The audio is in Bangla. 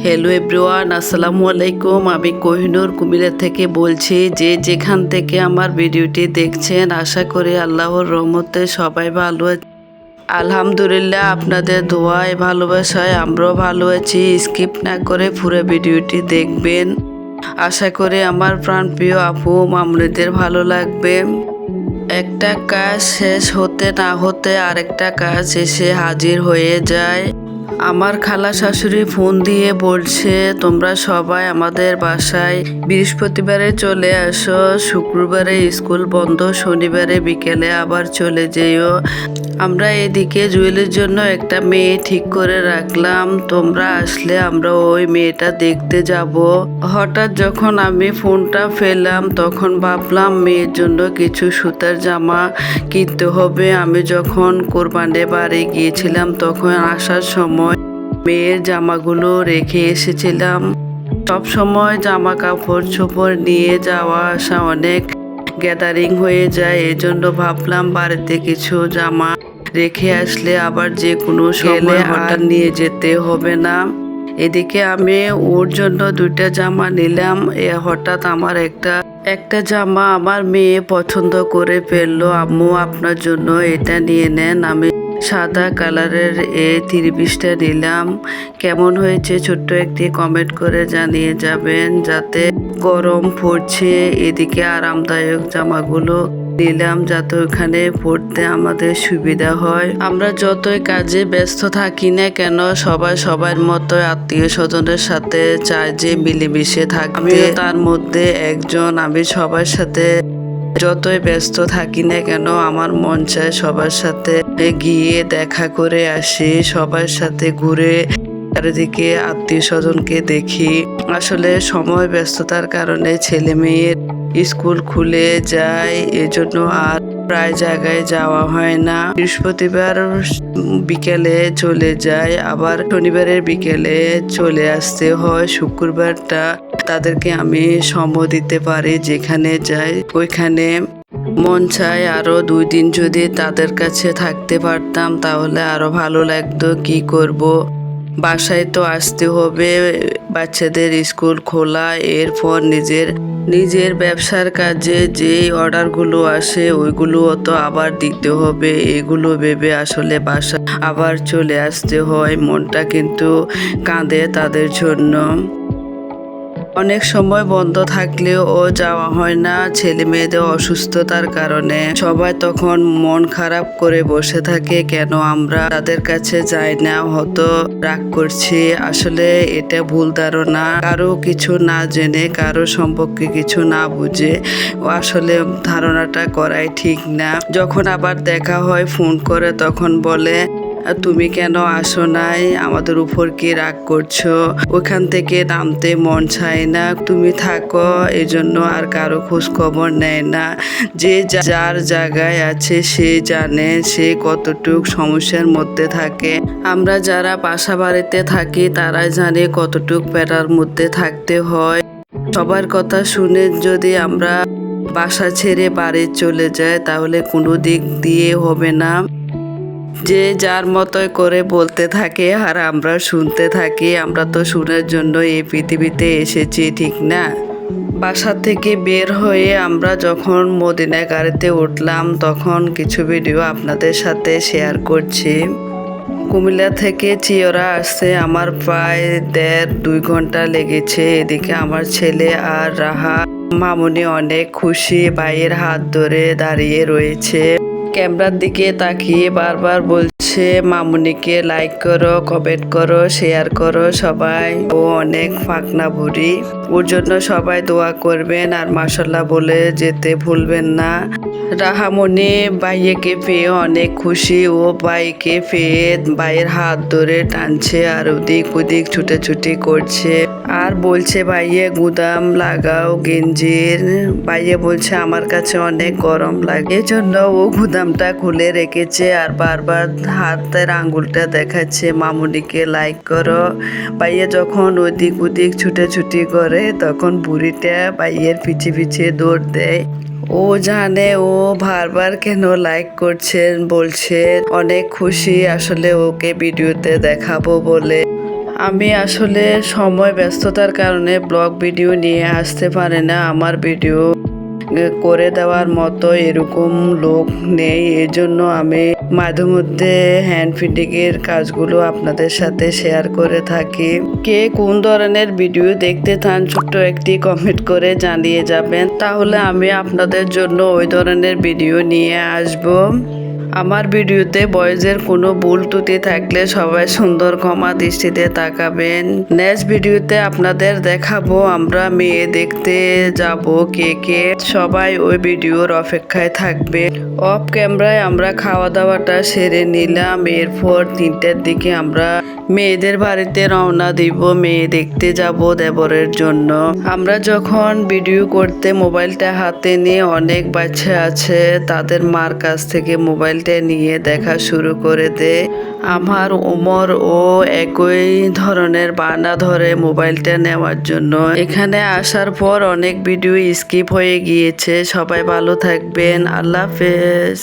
হ্যালো এভরিওয়ান, আসসালামু আলাইকুম। আমি কোহিনুর কুমিল্লা থেকে বলছি। যে যেখান থেকে আমার ভিডিওটি দেখছেন, আশা করি আল্লাহর রহমতে সবাই ভালো আছে। আলহামদুলিল্লাহ, আপনাদের দোয়ায় ভালোবাসায় আমরাও ভালো আছি। স্কিপ না করে পুরো ভিডিওটি দেখবেন। আশা করি আমার প্রাণপ্রিয় আপু মামুনিদের ভালো লাগবে। একটা কাজ শেষ হতে না হতে আরেকটা কাজ এসে হাজির হয়ে যায়। আমার খালা শাশুড়ি ফোন দিয়ে বলছে, তোমরা সবাই আমাদের বাসায় বৃহস্পতিবারে চলে আসো, শুক্রবারে স্কুল বন্ধ, শনিবারে বিকেলে আবার চলে যেও। আমরা এদিকে জুয়েলের জন্য একটা মেয়ে ঠিক করে রাখলাম, তোমরা আসলে আমরা ওই মেয়েটা দেখতে যাব। হঠাৎ যখন আমি ফোনটা ফেললাম তখন ভাবলাম মেয়ের জন্য কিছু সুতার জামা কিনতে হবে। আমি যখন কোরবানে বাড়ি গিয়েছিলাম তখন আসার সময় মেয়ের জামাগুলো রেখে এসেছিলাম। সব সময় জামা কাপড় চোপড় নিয়ে যাওয়া আসা অনেক গ্যাদারিং হয়ে যায়, এজন্য ভাবলাম বাড়িতে কিছু জামা রেখে আসলে আবার যে কোনো সময় হঠাৎ নিয়ে যেতে হবে না। এদিকে আমি ওর জন্য দুইটা জামা নিলাম। হঠাৎ আমার একটা জামা আমার মেয়ে পছন্দ করে ফেললো। আম্মু আপনার জন্য এটা নিয়ে নেন। আমি সাদা কালারের এই 3 পিসটা নিলাম। কেমন হয়েছে ছোট্ট একটি কমেন্ট করে জানিয়ে যাবেন। যাতে গরম পড়ছে, এদিকে আরামদায়ক জামাগুলো নিলাম যাতে ওখানে পড়তে আমাদের সুবিধা হয়। আমরা যতই কাজে ব্যস্ত থাকি না কেন, সবাই সবার মতো আত্মীয় স্বজনের সাথে চায় যে মিলেমিশে থাকতে। আমিও তার মধ্যে একজন। আমি সবার সাথে যতই ব্যস্ত থাকি না কেন আমার মন চায় সবার সাথে গিয়ে দেখা করে আসি, সবার সাথে ঘুরে চারিদিকে আত্মীয় স্বজনকে দেখি। আসলে সময় ব্যস্ততার কারণে ছেলে মেয়ের স্কুল খুলে যায়, এজন্য আর প্রায় জায়গায় যাওয়া হয় না। বৃহস্পতিবার বিকেলে চলে যায়, আবার শনিবারের বিকেলে চলে আসতে হয়। শুক্রবারটা তাদেরকে আমি সময় দিতে পারি, যেখানে যাই ওইখানে। মন চায় আরো 2 দিন যদি তাদের কাছে থাকতে পারতাম তাহলে আরো ভালো লাগতো। কি করব, বাসায় তো আসতে হবে, বাচ্চাদের স্কুল খোলা, এরপর নিজের ব্যবসার কাজে যেই অর্ডারগুলো আসে ওইগুলোও তো আবার দিতে হবে। এগুলো ভেবে আসলে বাসা আবার চলে আসতে হয়। মনটা কিন্তু কাঁদে তাদের জন্য। অনেক সময় বন্ধ থাকলেও যাওয়া হয় না ছেলে মেয়েদের অসুস্থতার কারণে। সবাই তখন মন খারাপ করে বসে থাকে, কেন আমরা তাদের কাছে যাই না, হয়তো রাগ করছি। আসলে এটা ভুল ধারণা। কারো কিছু না জেনে, কারো সম্পর্কে কিছু না বুঝে আসলে ধারণাটা করাই ঠিক না। যখন আবার দেখা হয় ফোন করে তখন বলে, তুমি কেন আসো নাই, আমাদের উপর কি রাগ করছো, ওখান থেকে নামতে মন চায় না, তুমি থাকো। এজন্য আর কারো খোঁজ খবর নেয় না। যে যার জায়গায় আছে সে জানে সে কতটুক সমস্যার মধ্যে থাকে। আমরা যারা বাসা বাড়িতে থাকি তারাই জানে কতটুক প্যারার মধ্যে থাকতে হয়। সবার কথা শুনে যদি আমরা বাসা ছেড়ে বাড়ি চলে যাই তাহলে কোনো দিক দিয়ে হবে না। যে যার মতোই করে বলতে থাকে আর আমরা শুনতে থাকি। আমরা তো শোনার জন্য এই পৃথিবীতে এসেছি, ঠিক না? বাসা থেকে বের হয়ে আমরা যখন মদিনা গাড়িতে উঠলাম তখন কিছু ভিডিও আপনাদের সাথে শেয়ার করছি। কুমিল্লা থেকে চিওরা আসছে আমার প্রায় 1.5-2 ঘন্টা লেগেছে। এদিকে আমার ছেলে আর রাহা মামুনি অনেক খুশি, ভাইয়ের হাত ধরে দাঁড়িয়ে রয়েছে। ক্যামেরার দিকে তাকিয়ে বারবার বলছে মামুনিকে লাইক করো, কমেন্ট করো, শেয়ার করো সবাই। ও অনেক ফাঁকনা বুড়ি, ওর জন্য সবাই দোয়া করবেন আর মাশাল্লাহ বলে যেতে ভুলবেন না। রাহামণি ভাইয়াকে পেয়ে অনেক খুশি। ও ভাইকে পেয়ে ভাইয়ের হাত ধরে টানছে আর ওদিক ওদিক ছুটাছুটি করছে আর বলছে ভাইয়া গুদাম লাগাও গেঞ্জির। ভাইয়া বলছে আমার কাছে অনেক গরম লাগে, এজন্য ও গুদামটা খুলে রেখেছে আর বারবার হাতের আঙ্গুলটা দেখাচ্ছে মামুনিকে লাইক করো। ভাইয়া যখন ওদিক ওদিক ছুটাছুটি করে তখন বুড়িটা ভাইয়ের পিছে পিছে দৌড় দেয়। ও জানে ও বারবার কেন লাইক করছেন, বলছে অনেক খুশি আসলে ওকে ভিডিওতে দেখাবো বলে। আমি আসলে সময় ব্যস্ততার কারণে ব্লগ ভিডিও নিয়ে আসতে পারি না। আমার ভিডিও করে দেওয়ার মতো এরকম লোক নেই, এজন্য আমি মাঝে মধ্যে হ্যান্ড ফিটিংয়ের কাজগুলো আপনাদের সাথে শেয়ার করে থাকি। কে কোন ধরনের ভিডিও দেখতে চান ছোট্ট একটি কমেন্ট করে জানিয়ে যাবেন, তাহলে আমি আপনাদের জন্য ওই ধরনের ভিডিও নিয়ে আসব। আমার ভিডিওতে ভয়েসের কোনো ভুল ত্রুটি থাকলে সবাই সুন্দর ক্ষমা দৃষ্টিতে তাকাবেন। নেক্সট ভিডিওতে আপনাদের দেখাবো আমরা মেয়ে দেখতে যাব কে কে, সবাই ওই ভিডিওর অপেক্ষায় থাকবে। অফ ক্যামেরায় আমরা খাওয়া দাওয়াটা সেরে নিলাম, এরপর 3টার দিকে আমরা মেয়েদের বাড়িতে রওনা দিব, মেয়ে দেখতে যাব দেবরের জন্য। আমরা যখন ভিডিও করতে মোবাইলটা হাতে নিয়ে অনেক বাচ্চা আছে তাদের মার কাছ থেকে মোবাইলটা নিয়ে দেখা শুরু করে দেয়। আমার ওমর ও একই ধরনের বায়না ধরে মোবাইলটা নেওয়ার জন্য। এখানে আসার পর অনেক ভিডিও স্কিপ হয়ে গিয়েছে। সবাই ভালো থাকবেন, আল্লাহ হাফেজ।